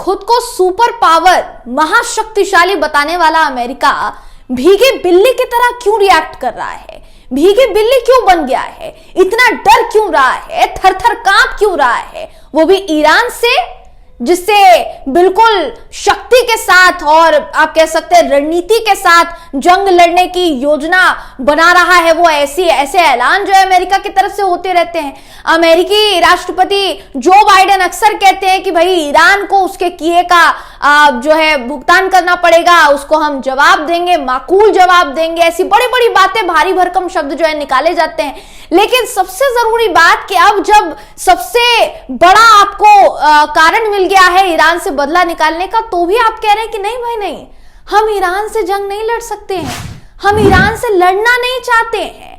खुद को super power महाशक्तिशाली बताने वाला अमेरिका भीगी बिल्ली की तरह क्यों रिएक्ट कर रहा है? भीगी बिल्ली क्यों बन गया है? इतना डर क्यों रहा है? थर थर कांप क्यों रहा है? वो भी ईरान से, जिससे बिल्कुल शक्ति के साथ और आप कह सकते हैं रणनीति के साथ जंग लड़ने की योजना बना रहा है। वो ऐसे ऐलान जो है अमेरिका की तरफ से होते रहते हैं। अमेरिकी राष्ट्रपति जो बाइडेन अक्सर कहते हैं कि भाई ईरान को उसके किए का जो है भुगतान करना पड़ेगा, उसको हम जवाब देंगे, माकूल जवाब देंगे। ऐसी बड़ी बड़ी बातें, भारी भरकम शब्द जो है निकाले जाते हैं। लेकिन सबसे जरूरी बात कि अब जब सबसे बड़ा आपको कारण मिल गया है ईरान से बदला निकालने का, तो भी आप कह रहे हैं कि नहीं भाई नहीं, हम ईरान से जंग नहीं लड़ सकते हैं, हम ईरान से लड़ना नहीं चाहते हैं।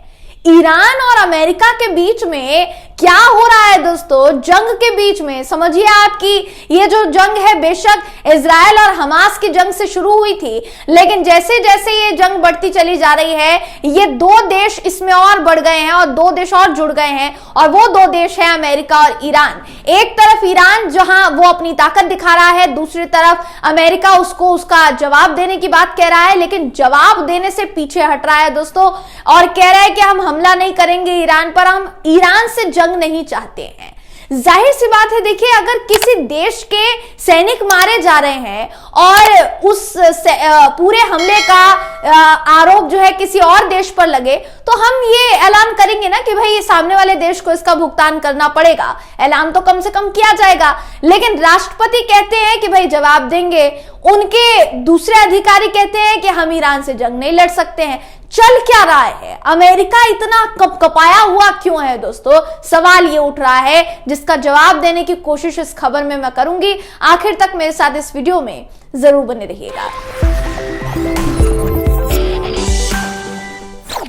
ईरान और अमेरिका के बीच में क्या हो रहा है दोस्तों? जंग के बीच में समझिए आपकी ये जो जंग है, बेशक इजराइल और हमास की जंग से शुरू हुई थी, लेकिन जैसे जैसे ये जंग बढ़ती चली जा रही है, ये दो देश इसमें और बढ़ गए हैं और दो देश और जुड़ गए हैं, और वो दो देश है अमेरिका और ईरान। एक तरफ ईरान जहां वो अपनी ताकत दिखा रहा है, दूसरी तरफ अमेरिका उसको उसका जवाब देने की बात कह रहा है, लेकिन जवाब देने से पीछे हट रहा है दोस्तों, और कह रहा है कि हम हमला नहीं करेंगे ईरान पर, हम ईरान से जंग नहीं चाहते हैं। जाहिर सी बात है, देखिए अगर किसी देश के सैनिक मारे जा रहे हैं और उस पूरे हमले का आरोप जो है किसी और देश पर लगे, तो हम ये ऐलान करेंगे ना कि भाई सामने वाले देश को इसका भुगतान करना पड़ेगा। ऐलान तो कम से कम किया जाएगा, लेकिन राष्ट्रपति कहते हैं कि भाई जवाब देंगे। उनके दूसरे अधिकारी कहते हैं कि हम ईरान से जंग नहीं लड़ सकते हैं। चल क्या रहा है? अमेरिका इतना कपाया हुआ क्यों है दोस्तों? सवाल ये उठ रहा है, जिसका जवाब देने की कोशिश इस खबर में मैं करूंगी। आखिर तक मेरे साथ इस वीडियो में जरूर बने रहिएगा।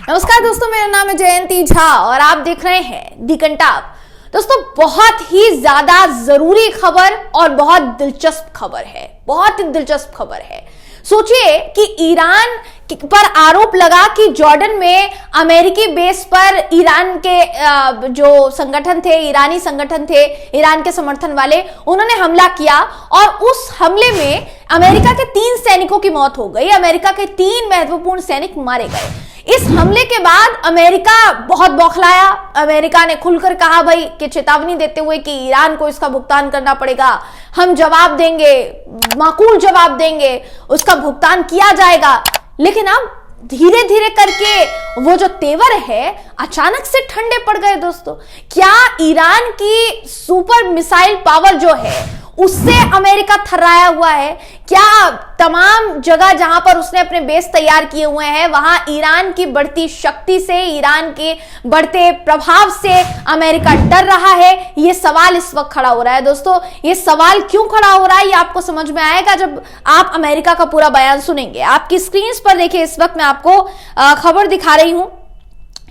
नमस्कार दोस्तों, मेरा नाम है जयंती झा और आप देख रहे हैं दी कंटाप। दोस्तों बहुत ही ज्यादा जरूरी खबर और बहुत दिलचस्प खबर है, बहुत ही दिलचस्प खबर है। सोचिए कि ईरान पर आरोप लगा कि जॉर्डन में अमेरिकी बेस पर ईरान के जो संगठन थे, ईरानी संगठन थे, ईरान के समर्थन वाले, उन्होंने हमला किया और उस हमले में अमेरिका के 3 सैनिकों की मौत हो गई। अमेरिका के 3 महत्वपूर्ण सैनिक मारे गए। इस हमले के बाद अमेरिका बहुत बौखलाया। अमेरिका ने खुलकर कहा भाई कि चेतावनी देते हुए कि ईरान को इसका भुगतान करना पड़ेगा, हम जवाब देंगे, माकूल जवाब देंगे, उसका भुगतान किया जाएगा। लेकिन अब धीरे धीरे करके वो जो तेवर है अचानक से ठंडे पड़ गए दोस्तों। क्या ईरान की सुपर मिसाइल पावर जो है उससे अमेरिका थर्राया हुआ है? क्या तमाम जगह जहां पर उसने अपने बेस तैयार किए हुए हैं वहां ईरान की बढ़ती शक्ति से, ईरान के बढ़ते प्रभाव से अमेरिका डर रहा है? ये सवाल इस वक्त खड़ा हो रहा है दोस्तों। ये सवाल क्यों खड़ा हो रहा है ये आपको समझ में आएगा जब आप अमेरिका का पूरा बयान सुनेंगे। आपकी स्क्रीन पर देखिए, इस वक्त मैं आपको खबर दिखा रही हूं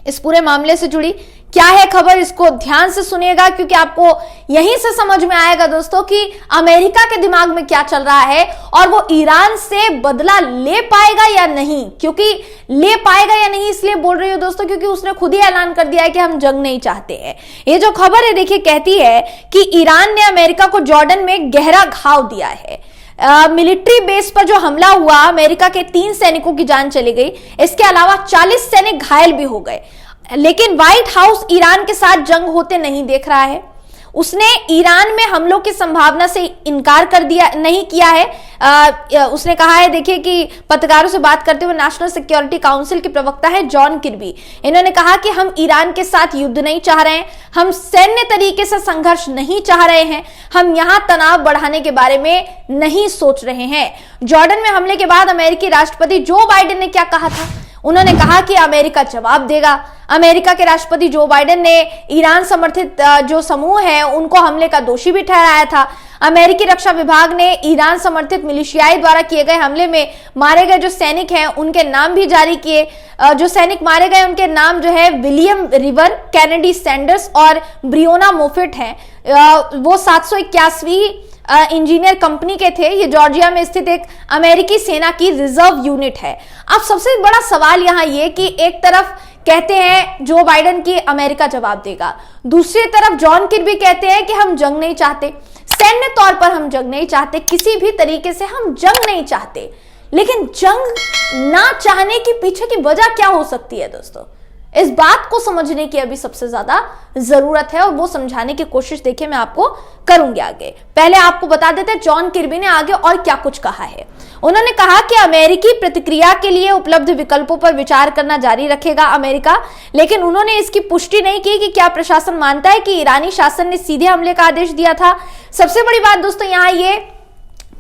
इस पूरे मामले से जुड़ी। क्या है खबर, इसको ध्यान से सुनिएगा, क्योंकि आपको यहीं से समझ में आएगा दोस्तों कि अमेरिका के दिमाग में क्या चल रहा है और वो ईरान से बदला ले पाएगा या नहीं। क्योंकि ले पाएगा या नहीं इसलिए बोल रही हूं दोस्तों, क्योंकि उसने खुद ही ऐलान कर दिया है कि हम जंग नहीं चाहते हैं। ये जो खबर है देखिए, कहती है कि ईरान ने अमेरिका को जॉर्डन में गहरा घाव दिया है। मिलिट्री बेस पर जो हमला हुआ, अमेरिका के 3 सैनिकों की जान चली गई, इसके अलावा 40 सैनिक घायल भी हो गए। लेकिन व्हाइट हाउस ईरान के साथ जंग होते नहीं देख रहा है। उसने ईरान में हमलों की संभावना से इनकार कर दिया, नहीं किया है। उसने कहा है, देखिए कि पत्रकारों से बात करते हुए नेशनल सिक्योरिटी काउंसिल के प्रवक्ता है जॉन किर्बी, इन्होंने कहा कि हम ईरान के साथ युद्ध नहीं चाह रहे हैं, हम सैन्य तरीके से संघर्ष नहीं चाह रहे हैं, हम यहां तनाव बढ़ाने के बारे में नहीं सोच रहे हैं। जॉर्डन में हमले के बाद अमेरिकी राष्ट्रपति जो बाइडेन ने क्या कहा था? उन्होंने कहा कि अमेरिका जवाब देगा। अमेरिका के राष्ट्रपति जो बाइडेन ने ईरान समर्थित जो समूह है उनको हमले का दोषी भी ठहराया था। अमेरिकी रक्षा विभाग ने ईरान समर्थित मिलिशियाई द्वारा किए गए हमले में मारे गए जो सैनिक हैं उनके नाम भी जारी किए। जो सैनिक मारे गए उनके नाम जो है विलियम रिवर, कैनेडी सैंडर्स और ब्रियोना मोफिट हैं। वो 781वीं इंजीनियर कंपनी के थे। ये जॉर्जिया में स्थित एक अमेरिकी सेना की रिजर्व यूनिट है। अब सबसे बड़ा सवाल यहाँ ये कि एक तरफ कहते हैं जो बाइडेन की अमेरिका जवाब देगा, दूसरी तरफ जॉन किर्बी कहते हैं कि हम जंग नहीं चाहते। सैन्य तौर पर हम जंग नहीं चाहते, किसी भी तरीके से हम जंग नहीं चाहते, लेकिन जंग ना चाहने के पीछे की वजह क्या हो सकती है दोस्तों, इस बात को समझने की अभी सबसे ज्यादा जरूरत है और वो समझाने की कोशिश देखिए मैं आपको करूंगी आगे। पहले आपको बता देते हैं जॉन किर्बी ने आगे और क्या कुछ कहा है। उन्होंने कहा कि अमेरिकी प्रतिक्रिया के लिए उपलब्ध विकल्पों पर विचार करना जारी रखेगा अमेरिका, लेकिन उन्होंने इसकी पुष्टि नहीं की कि क्या प्रशासन मानता है कि ईरानी शासन ने सीधे हमले का आदेश दिया था। सबसे बड़ी बात दोस्तों यहां ये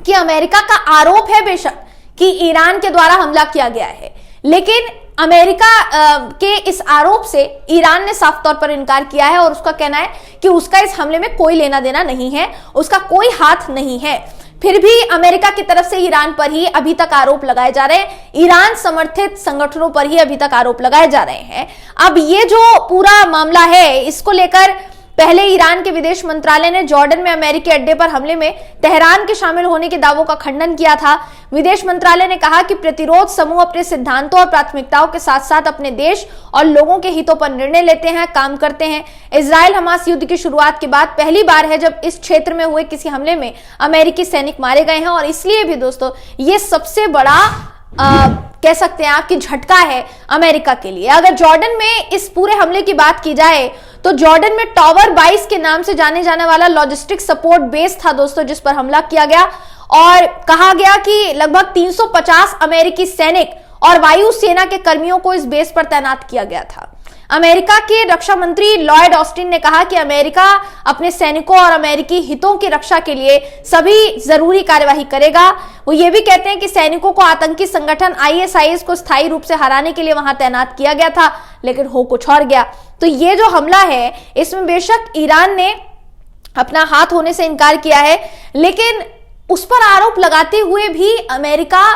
कि अमेरिका का आरोप है बेशक कि ईरान के द्वारा हमला किया गया है, लेकिन अमेरिका के इस आरोप से ईरान ने साफ तौर पर इनकार किया है और उसका कहना है कि उसका इस हमले में कोई लेना देना नहीं है, उसका कोई हाथ नहीं है। फिर भी अमेरिका की तरफ से ईरान पर ही अभी तक आरोप लगाए जा रहे हैं, ईरान समर्थित संगठनों पर ही अभी तक आरोप लगाए जा रहे हैं। अब ये जो पूरा मामला है इसको लेकर पहले ईरान के विदेश मंत्रालय ने जॉर्डन में अमेरिकी अड्डे पर हमले में तेहरान के शामिल होने के दावों का खंडन किया था। विदेश मंत्रालय ने कहा कि प्रतिरोध समूह अपने सिद्धांतों और प्राथमिकताओं के साथ साथ अपने देश और लोगों के हितों पर निर्णय लेते हैं, काम करते हैं। इजराइल हमास युद्ध की शुरुआत के बाद पहली बार है जब इस क्षेत्र में हुए किसी हमले में अमेरिकी सैनिक मारे गए हैं और इसलिए भी दोस्तों ये सबसे बड़ा कह सकते हैं आपकी झटका है अमेरिका के लिए। अगर जॉर्डन में इस पूरे हमले की बात की जाए तो जॉर्डन में टावर 22 के नाम से जाने जाने वाला लॉजिस्टिक सपोर्ट बेस था दोस्तों, जिस पर हमला किया गया और कहा गया कि लगभग 350 अमेरिकी सैनिक और वायु सेना के कर्मियों को इस बेस पर तैनात किया गया था। अमेरिका के रक्षा मंत्री लॉयड ऑस्टिन ने कहा कि अमेरिका अपने सैनिकों और अमेरिकी हितों की रक्षा के लिए सभी जरूरी कार्यवाही करेगा। वो ये भी कहते हैं कि सैनिकों को आतंकी संगठन ISIS को स्थायी रूप से हराने के लिए वहां तैनात किया गया था, लेकिन हो कुछ और गया। तो ये जो हमला है इसमें बेशक ईरान ने अपना हाथ होने से इनकार किया है, लेकिन उस पर आरोप लगाते हुए भी अमेरिका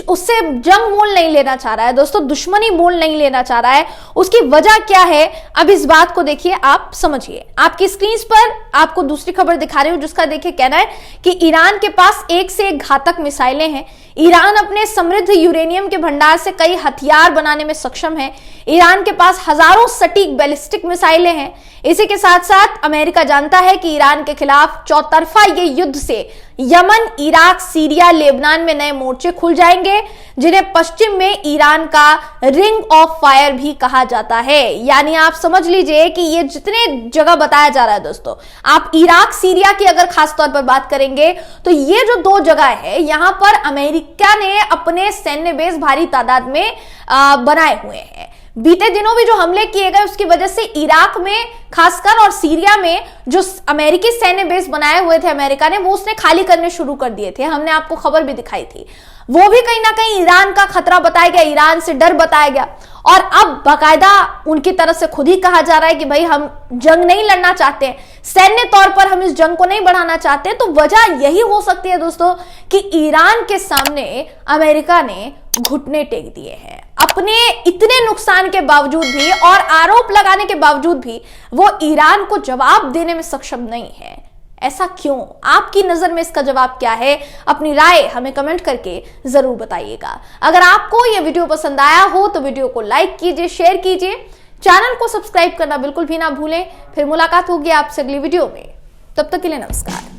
उससे जंग मोल नहीं लेना चाह रहा है दोस्तों, दुश्मनी मोल नहीं लेना चाह रहा है। उसकी वजह क्या है अब इस बात को देखिए, आप समझिए। आपकी स्क्रीन पर आपको दूसरी खबर दिखा रही हूं जिसका देखिए कहना है कि ईरान के पास एक से एक घातक मिसाइलें हैं। ईरान अपने समृद्ध यूरेनियम के भंडार से कई हथियार बनाने में सक्षम है। ईरान के पास हजारों सटीक बैलिस्टिक मिसाइलें हैं। इसी के साथ साथ अमेरिका जानता है कि ईरान के खिलाफ चौतरफा ये युद्ध से यमन, इराक, सीरिया, लेबनान में नए मोर्चे खुल जाएंगे, जिन्हें पश्चिम में ईरान का रिंग ऑफ फायर भी कहा जाता है। यानी आप समझ लीजिए कि ये जितने जगह बताया जा रहा है दोस्तों, आप इराक, सीरिया की अगर खास तौर पर बात करेंगे तो ये जो दो जगह है यहां पर अमेरिका ने अपने सैन्य बेस भारी तादाद में बनाए हुए हैं। बीते दिनों भी जो हमले किए गए उसकी वजह से इराक में खासकर और सीरिया में जो अमेरिकी सैन्य बेस बनाए हुए थे अमेरिका ने, वो उसने खाली करने शुरू कर दिए थे। हमने आपको खबर भी दिखाई थी। वो भी कहीं ना कहीं ईरान का खतरा बताया गया, ईरान से डर बताया गया और अब बाकायदा उनकी तरफ से खुद ही कहा जा रहा है कि भाई हम जंग नहीं लड़ना चाहते हैं, सैन्य तौर पर हम इस जंग को नहीं बढ़ाना चाहते। तो वजह यही हो सकती है दोस्तों कि ईरान के सामने अमेरिका ने घुटने टेक दिए हैं। अपने इतने नुकसान के बावजूद भी और आरोप लगाने के बावजूद भी वो ईरान को जवाब देने में सक्षम नहीं है। ऐसा क्यों? आपकी नजर में इसका जवाब क्या है? अपनी राय हमें कमेंट करके जरूर बताइएगा। अगर आपको यह वीडियो पसंद आया हो तो वीडियो को लाइक कीजिए, शेयर कीजिए, चैनल को सब्सक्राइब करना बिल्कुल भी ना भूलें। फिर मुलाकात होगी आपसे अगली वीडियो में, तब तक के लिए नमस्कार।